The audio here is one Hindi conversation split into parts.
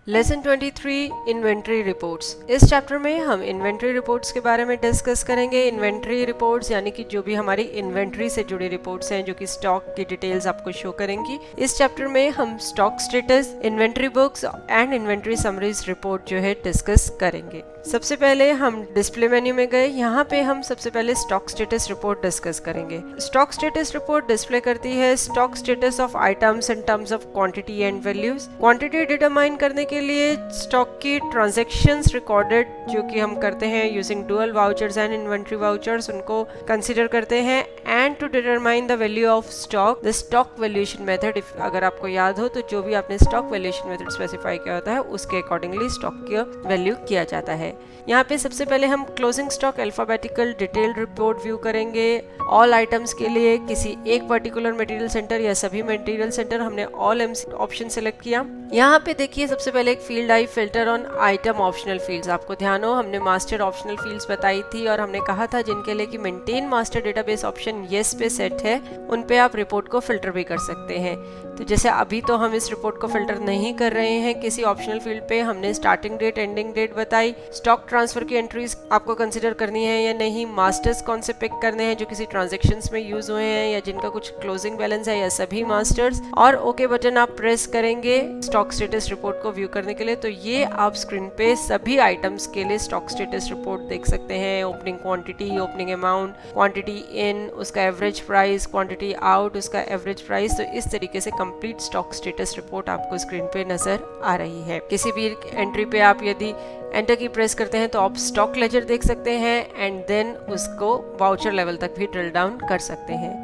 Lesson 23 inventory reports. इस चैप्टर में हम इन्वेंट्री रिपोर्ट्स के बारे में डिस्कस करेंगे। इन्वेंट्री रिपोर्ट्स यानी कि जो भी हमारी इन्वेंट्री से जुड़ी रिपोर्ट्स हैं जो कि स्टॉक की डिटेल्स आपको शो करेंगी। इस चैप्टर में हम stock status, inventory books and inventory summaries report जो है डिस्कस करेंगे। सबसे पहले हम डिस्प्ले मेन्यू में गए। यहाँ पे हम सबसे पहले स्टॉक स्टेटस रिपोर्ट डिस्कस करेंगे। स्टॉक स्टेटस रिपोर्ट डिस्प्ले करती है stock status of items in terms of quantity and values. Quantity determine करने के लिए स्टॉक की ट्रांजैक्शंस रिकॉर्डेड जो कि हम करते हैं using dual vouchers and inventory vouchers, उनको कंसीडर करते हैं। And to determine the value of stock, the stock valuation method. अगर आपको याद हो तो जो भी आपने स्टॉक वैल्यूएशन मेथड स्पेसिफाई किया होता है उसके अकॉर्डिंगली स्टॉक का वैल्यू किया जाता है। यहाँ पे सबसे पहले हम closing stock alphabetical detailed report view करेंगे। ऑल आइटम्स के लिए किसी एक पर्टिकुलर मटेरियल सेंटर या सभी मटेरियल सेंटर, हमने ऑल ऑप्शन सेलेक्ट किया। यहाँ पे देखिए सबसे पहले एक field I, filter on item optional fields. आपको ध्यान हो हमने मास्टर ऑप्शनल फील्ड्स बताई थी और हमने कहा था जिनके लिए कि maintain master database option yes पे सेट है उन पे आप रिपोर्ट को फिल्टर भी कर सकते हैं। तो जैसे अभी तो हम इस रिपोर्ट को फिल्टर नहीं कर रहे हैं किसी ऑप्शनल फील्ड पे। हमने स्टार्टिंग डेट, एंडिंग डेट बताई। स्टॉक ट्रांसफर की एंट्रीज आपको कंसीडर करनी है या नहीं, मास्टर्स कौन से पिक करने हैं जो किसी ट्रांजैक्शंस में यूज हुए हैं या जिनका कुछ क्लोजिंग बैलेंस है, या सभी मास्टर्स। और ओके बटन आप प्रेस करेंगे स्टॉक स्टेटस रिपोर्ट को व्यू करने के लिए। तो ये आप स्क्रीन पे सभी आइटम्स के लिए स्टॉक स्टेटस रिपोर्ट देख सकते हैं। Opening quantity, opening amount, quantity in, उसका एवरेज प्राइस, क्वांटिटी आउट, उसका एवरेज प्राइस। तो इस तरीके से कंप्लीट स्टॉक स्टेटस रिपोर्ट आपको स्क्रीन पे नजर आ रही है। किसी भी एंट्री पे आप यदि एंटर की प्रेस करते हैं तो आप स्टॉक लेजर देख सकते हैं एंड देन उसको वाउचर लेवल तक भी ड्रिल डाउन कर सकते हैं।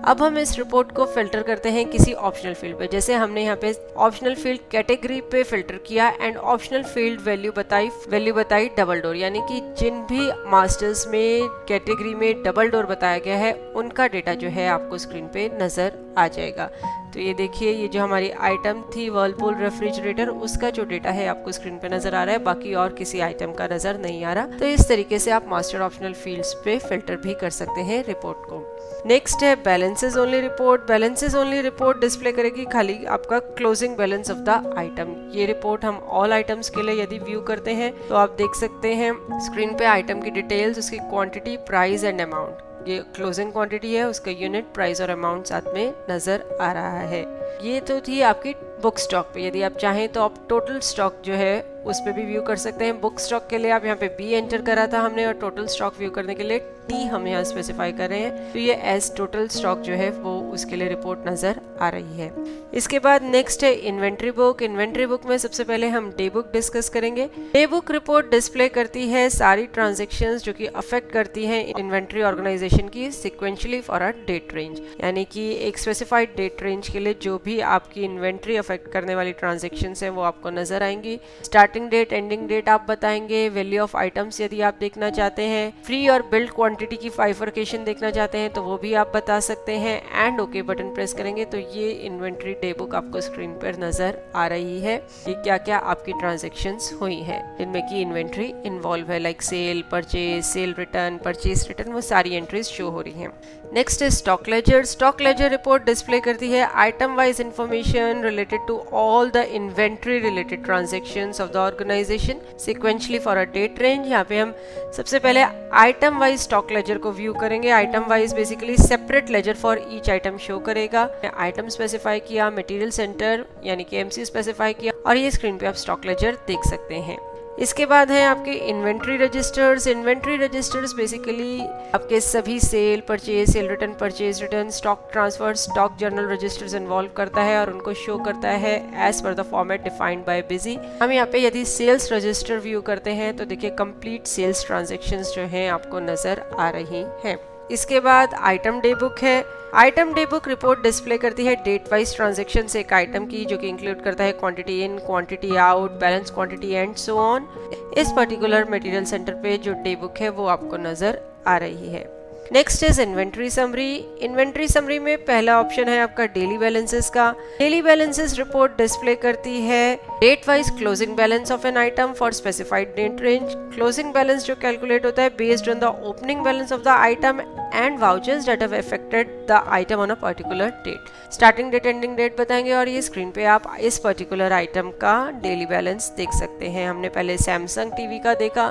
अब हम इस रिपोर्ट को फिल्टर करते हैं किसी ऑप्शनल फील्ड पे। जैसे हमने यहाँ पे ऑप्शनल फील्ड कैटेगरी पे फिल्टर किया एंड ऑप्शनल फील्ड वैल्यू बताई डबल डोर, यानी कि जिन भी मास्टर्स में कैटेगरी में डबल डोर बताया गया है उनका डेटा जो है आपको स्क्रीन पे नजर आ जाएगा। तो ये देखिए ये जो हमारी आइटम थी वर्लपूल रेफ्रिजरेटर, उसका जो डेटा है आपको स्क्रीन पे नजर आ रहा है, बाकी और किसी आइटम का नजर नहीं आ रहा। तो इस तरीके से आप मास्टर ऑप्शनल फील्ड्स पे फिल्टर भी कर सकते हैं रिपोर्ट को। नेक्स्ट है balances only report. Balances only report display करेगी खाली आपका closing balance of the item. ये रिपोर्ट हम ऑल आइटम्स के लिए यदि व्यू करते हैं तो आप देख सकते हैं स्क्रीन पे आइटम की डिटेल्स, उसकी क्वांटिटी, प्राइस एंड अमाउंट। ये क्लोजिंग क्वांटिटी है, उसका यूनिट, प्राइस और अमाउंट साथ में नजर आ रहा है। ये तो थी आपकी बुक स्टॉक पे। यदि आप चाहें तो आप टोटल स्टॉक जो है उस पे भी व्यू कर सकते हैं। बुक स्टॉक के लिए आप यहाँ पे बी एंटर करा था हमने और टोटल स्टॉक व्यू करने के लिए टी हम यहाँ स्पेसिफाई कर रहे हैं। तो ये एज टोटल स्टॉक जो है वो उसके लिए रिपोर्ट नजर आ रही है। इसके बाद नेक्स्ट है इन्वेंट्री बुक। इन्वेंट्री बुक में सबसे पहले हम डे बुक डिस्कस करेंगे। डे बुक रिपोर्ट डिस्प्ले करती है सारी ट्रांजेक्शंस जो कि अफेक्ट करती हैं इन्वेंट्री ऑर्गेनाइजेशन की sequentially for a date range, यानी कि एक स्पेसिफाइड डेट रेंज के लिए जो भी आपकी इन्वेंट्री अफेक्ट करने वाली ट्रांजेक्शंस हैं वो आपको नजर आएंगी। स्टार्टिंग डेट, एंडिंग डेट आप बताएंगे। वैल्यू ऑफ आइटम्स यदि आप देखना चाहते हैं, फ्री और बिल्ड क्वांटिटी की बाइफरकेशन देखना चाहते हैं तो वो भी आप बता सकते हैं। एंड ओके बटन प्रेस करेंगे तो ये इन्वेंट्री डे बुक आपको स्क्रीन पर नजर आ रही है कि क्या क्या आपकी ट्रांजेक्शंस हुई हैं जिनमें की इन्वेंट्री इन्वॉल्व है, like sale, purchase, sale return, purchase return, वो सारी एंट्रीज शो हो रही हैं। नेक्स्ट है stock ledger. Stock ledger report display करती है item wise information related to all the inventory related transactions of the organisation sequentially for a date range. यहाँ पे हम सबसे पहले आइटम वाइज स्टॉक लेजर को व्यू करेंगे। Item wise basically separate ledger for each item show करेगा। आइटम स्पेसिफाई किया, मटेरियल सेंटर यानी कि एमसी स्पेसिफाई किया और ये स्क्रीन पे आप स्टॉक लेजर देख सकते हैं। इसके बाद है आपके inventory registers. Inventory registers basically आपके सभी sale, purchase, sale return, purchase return, stock transfer, stock journal registers involve करता है और उनको शो करता है as per the format defined by Busy. हम यहाँ पे यदि सेल्स रजिस्टर व्यू करते हैं तो देखिए कंप्लीट सेल्स ट्रांजेक्शंस जो हैं आपको नजर आ रही हैं। इसके बाद आइटम डे बुक है। Item day book report display करती है डेट वाइज ट्रांजेक्शन एक आइटम की जो कि इंक्लूड करता है quantity in, quantity out, balance quantity and so on. इस पर्टिकुलर मटेरियल सेंटर पे जो डे बुक है वो आपको नजर आ रही है। Next is inventory summary. Inventory summary में पहला ऑप्शन है आपका डेली बैलेंसेस का। डेली बैलेंसेस रिपोर्ट डिस्प्ले करती है date wise closing balance of an item for specified date range. Closing balance जो कैलकुलेट होता है based on the opening balance of the item and vouchers that have affected the item on a particular date. Starting date ending date बताएंगे और ये स्क्रीन पे आप इस पर्टिकुलर आइटम का डेली बैलेंस देख सकते हैं। हमने पहले सैमसंग टीवी का देखा,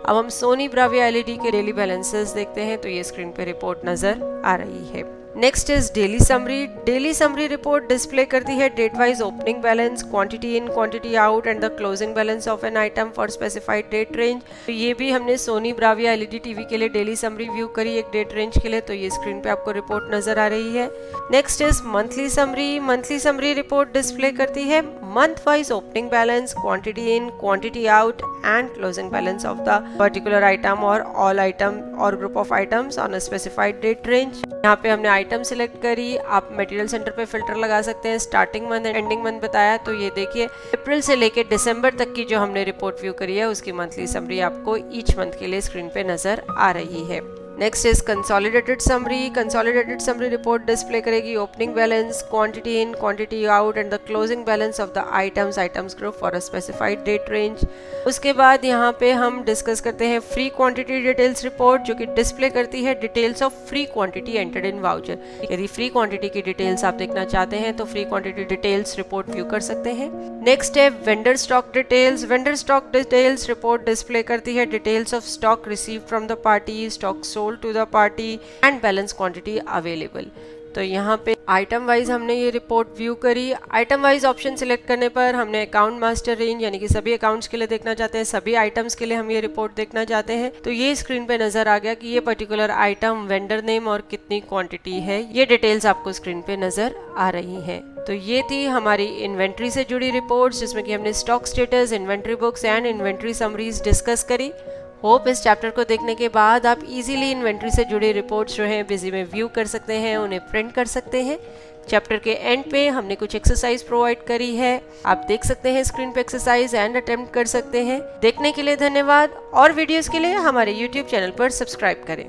अब हम सोनी ब्राविया एलईडी के डेली बैलेंसेस देखते हैं। तो ये स्क्रीन पे रिपोर्ट नजर आ रही है। Next is daily summary. Daily summary report display करती है date wise opening balance, quantity in, quantity out and the closing balance of an item for specified date range. तो ये भी हमने सोनी ब्राविया एलईडी टीवी के लिए डेली समरी व्यू करी एक डेट रेंज के लिए। तो ये स्क्रीन पे आपको रिपोर्ट नजर आ रही है। Next is monthly summary. Monthly summary report display करती है month wise opening balance, quantity in, quantity out and closing balance of the particular item और ऑल आइटम और group of items on a specified date range. यहाँ पे हमने आइटम सिलेक्ट करी, आप मटेरियल सेंटर पे फिल्टर लगा सकते हैं। Starting month and ending month बताया। तो ये देखिए अप्रैल से लेके दिसंबर तक की जो हमने रिपोर्ट व्यू करी है उसकी मंथली समरी आपको ईच मंथ के लिए स्क्रीन पे नजर आ रही है। Next is consolidated summary. Consolidated summary report display करेगी opening balance, quantity in, quantity out and the closing balance of the items group for a specified date range. उसके बाद यहाँ पे हम डिस्कस करते हैं फ्री क्वांटिटी डिटेल्स रिपोर्ट, जो कि डिस्प्ले करती है details of free quantity entered in voucher. यदि फ्री क्वांटिटी की डिटेल्स आप देखना चाहते हैं तो free quantity details report view कर सकते हैं। नेक्स्ट है vendor stock details. Vendor stock details report display करती है details of stock receive from the party, stock sold to the party and balance quantity available। तो यहाँ पे आइटम वाइज हमने ये रिपोर्ट व्यू करी। आइटम वाइज ऑप्शन सिलेक्ट करने पर हमने अकाउंट मास्टर रेंज यानी कि सभी अकाउंट्स के लिए देखना चाहते हैं, सभी आइटम्स के लिए हम ये रिपोर्ट देखना चाहते हैं। तो ये स्क्रीन पे नजर आ गया कि ये पर्टिकुलर आइटम, वेंडर नेम और कितनी क्वांटिटी है, ये डिटेल्स आपको स्क्रीन पे नजर आ रही है। तो ये थी हमारी इन्वेंट्री से जुड़ी रिपोर्ट्स, जिसमें कि हमने stock status, inventory books and inventory summaries discuss करी। होप इस चैप्टर को देखने के बाद आप इजीली इन्वेंट्री से जुड़े रिपोर्ट्स जो हैं बिजी में व्यू कर सकते हैं, उन्हें प्रिंट कर सकते हैं। चैप्टर के एंड पे हमने कुछ एक्सरसाइज प्रोवाइड करी है, आप देख सकते हैं स्क्रीन पे एक्सरसाइज एंड अटेम्प्ट कर सकते हैं। देखने के लिए धन्यवाद और वीडियोस के लिए हमारे यूट्यूब चैनल पर सब्सक्राइब करें।